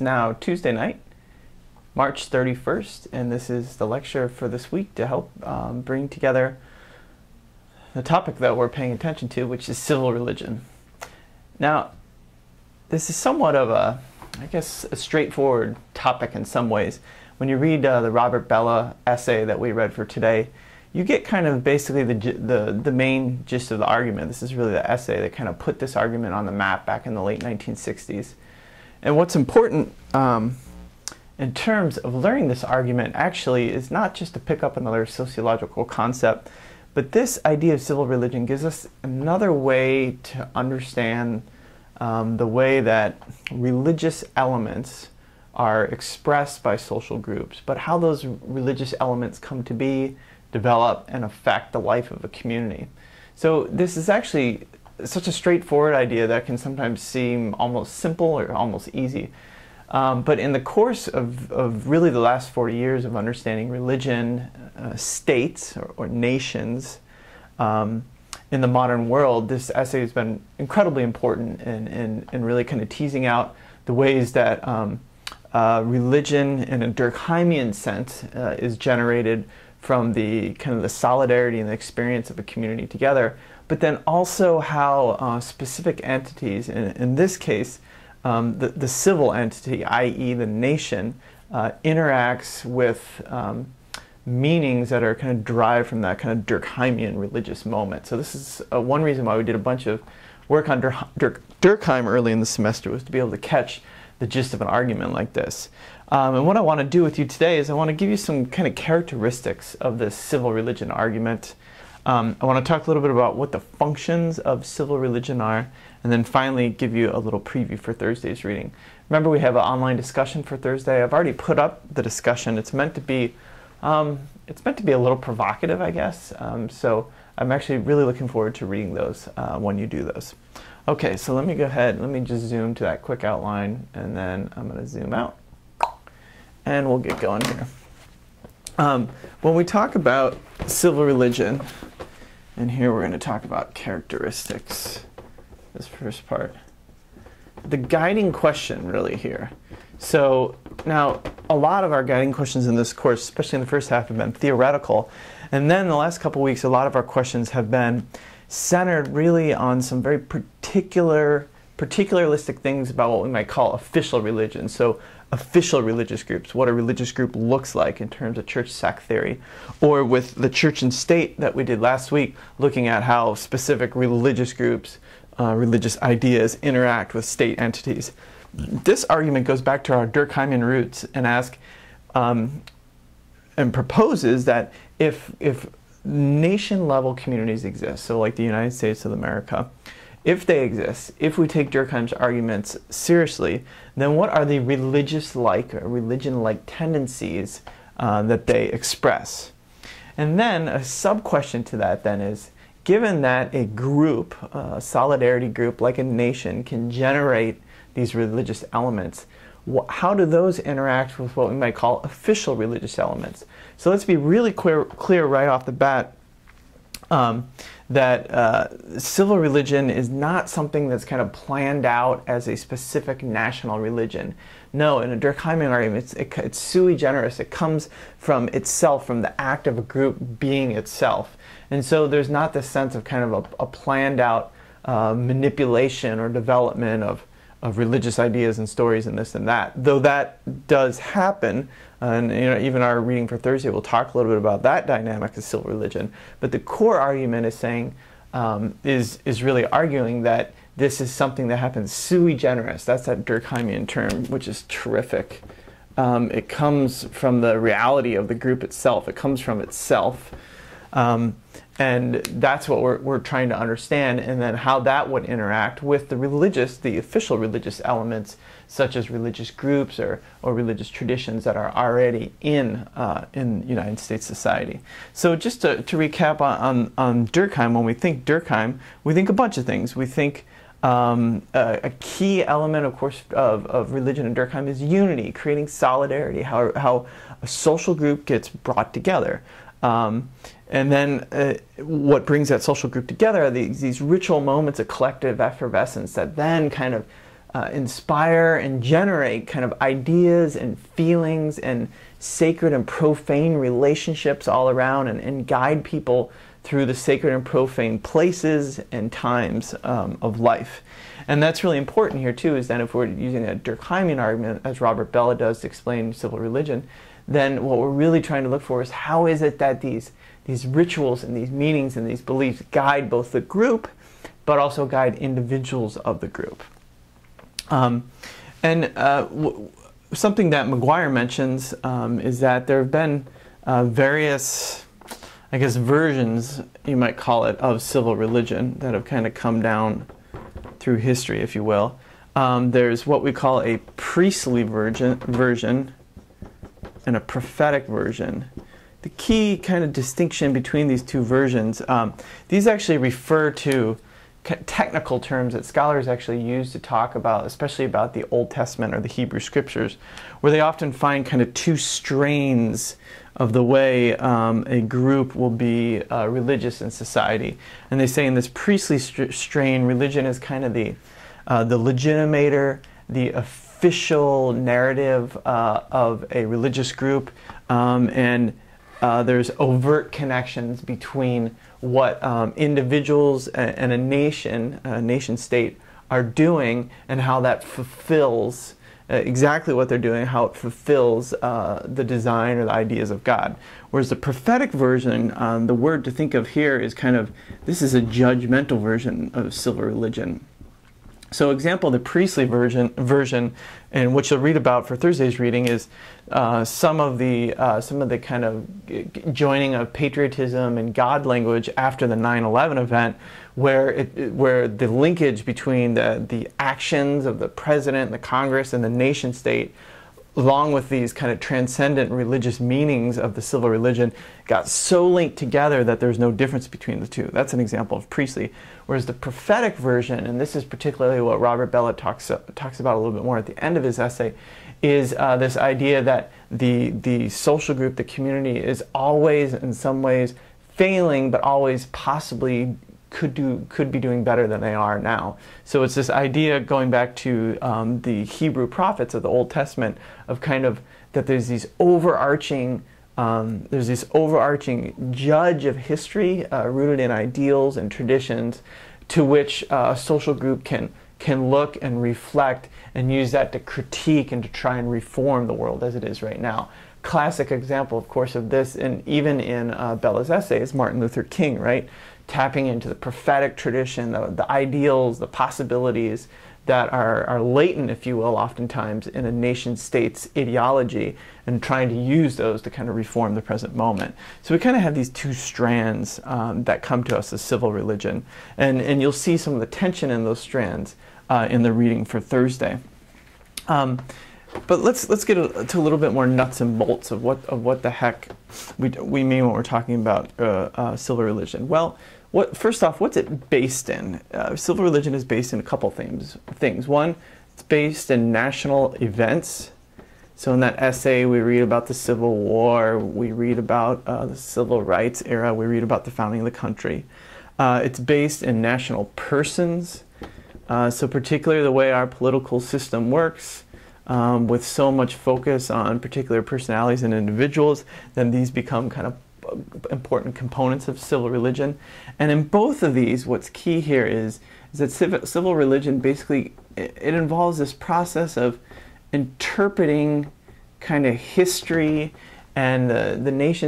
now Tuesday night, March 31st, and this is the lecture for this week to help bring together the topic that we're paying attention to, which is civil religion. Now, this is somewhat of a, I guess, a straightforward topic in some ways. When you read the Robert Bellah essay that we read for today, you get kind of basically the main gist of the argument. This is really the essay that kind of put this argument on the map back in the late 1960s. And what's important in terms of learning this argument actually is not just to pick up another sociological concept, but this idea of civil religion gives us another way to understand the way that religious elements are expressed by social groups, but how those religious elements come to be, develop, and affect the life of a community. So this is actually such a straightforward idea that can sometimes seem almost simple or almost easy. But in the course of really the last 40 years of understanding religion, states or nations in the modern world, this essay has been incredibly important in really kind of teasing out the ways that religion in a Durkheimian sense is generated from the kind of the solidarity and the experience of a community together, but then also how specific entities, in this case, the civil entity, i.e. the nation, interacts with meanings that are kind of derived from that kind of Durkheimian religious moment. So this is one reason why we did a bunch of work on Durkheim early in the semester, was to be able to catch the gist of an argument like this. And what I want to do with you today is I want to give you some kind of characteristics of this civil religion argument. I want to talk a little bit about what the functions of civil religion are, and then finally give you a little preview for Thursday's reading. Remember, we have an online discussion for Thursday. I've already put up the discussion. It's meant to be a little provocative, I guess. So I'm actually really looking forward to reading those when you do those. Okay, so let me go ahead. Let me just zoom to that quick outline, and then I'm going to zoom out, and we'll get going here. When we talk about civil religion, and here we're going to talk about characteristics, this first part. The guiding question really here. So now a lot of our guiding questions in this course, especially in the first half, have been theoretical. And then the last couple weeks, a lot of our questions have been centered really on some very particularistic things about what we might call official religion. So official religious groups, what a religious group looks like in terms of church sect theory, or with the church and state that we did last week, looking at how specific religious groups, religious ideas interact with state entities. This argument goes back to our Durkheimian roots and and proposes that if nation-level communities exist, so like the United States of America, if they exist, if we take Durkheim's arguments seriously, then what are the religious-like or religion-like tendencies that they express? And then a sub-question to that then is, given that a group, a solidarity group like a nation, can generate these religious elements, how do those interact with what we might call official religious elements? So let's be really clear right off the bat that civil religion is not something that's kind of planned out as a specific national religion. No, in a Durkheimian argument, it's sui generis. It comes from itself, from the act of a group being itself. And so there's not this sense of kind of a planned out manipulation or development of religious ideas and stories and this and that, though that does happen. And even our reading for Thursday will talk a little bit about that dynamic of civil religion. But the core argument is saying, is really arguing that this is something that happens sui generis. That's that Durkheimian term, which is terrific. It comes from the reality of the group itself. It comes from itself. And that's what we're trying to understand, and then how that would interact with the official religious elements, such as religious groups or religious traditions that are already in United States society. So just to recap on Durkheim, when we think Durkheim, we think a bunch of things. We think a key element, of course, of religion in Durkheim is unity, creating solidarity, how a social group gets brought together. And then what brings that social group together are these ritual moments of collective effervescence that then kind of inspire and generate kind of ideas and feelings and sacred and profane relationships all around, and guide people through the sacred and profane places and times of life. And that's really important here too, is that if we're using a Durkheimian argument, as Robert Bellah does to explain civil religion, then what we're really trying to look for is how is it that these rituals and these meanings and these beliefs guide both the group, but also guide individuals of the group. Something that McGuire mentions is that there have been various, I guess, versions, you might call it, of civil religion that have kind of come down through history, if you will. There's what we call a priestly version and a prophetic version. The key kind of distinction between these two versions, these actually refer to technical terms that scholars actually use to talk about, especially about the Old Testament or the Hebrew Scriptures, where they often find kind of two strains of the way a group will be religious in society. And they say in this priestly strain, religion is kind of the legitimator, the official narrative of a religious group, and there's overt connections between what individuals and a nation state are doing, and how that fulfills exactly what they're doing, how it fulfills the design or the ideas of God. Whereas the prophetic version, the word to think of here is kind of, this is a judgmental version of civil religion. So example, the priestly version, and what you'll read about for Thursday's reading, is some of the kind of joining of patriotism and God language after the 9/11 event, where the linkage between the actions of the president, the Congress, and the nation state, along with these kind of transcendent religious meanings of the civil religion, got so linked together that there's no difference between the two. That's an example of priestly. Whereas the prophetic version, and this is particularly what Robert Bellah talks about a little bit more at the end of his essay, is this idea that the social group, the community, is always in some ways failing, but always possibly could be doing better than they are now. So it's this idea, going back to the Hebrew prophets of the Old Testament, of kind of that there's these overarching judge of history rooted in ideals and traditions, to which a social group can look and reflect and use that to critique and to try and reform the world as it is right now. Classic example, of course, of this, and even in Bellah's essay, is Martin Luther King, right? Tapping into the prophetic tradition, the ideals, the possibilities that are latent, if you will, oftentimes in a nation-state's ideology, and trying to use those to kind of reform the present moment. So we kind of have these two strands that come to us as civil religion, and you'll see some of the tension in those strands in the reading for Thursday. But let's get to a little bit more nuts and bolts of what the heck we mean when we're talking about civil religion. Well, first off, what's it based in? Civil religion is based in a couple things. One, it's based in national events. So in that essay, we read about the Civil War, we read about the Civil Rights era, we read about the founding of the country. It's based in national persons. So particularly the way our political system works, with so much focus on particular personalities and individuals, then these become kind of important components of civil religion. And in both of these, what's key here is that civil religion basically, it involves this process of interpreting kind of history and the nation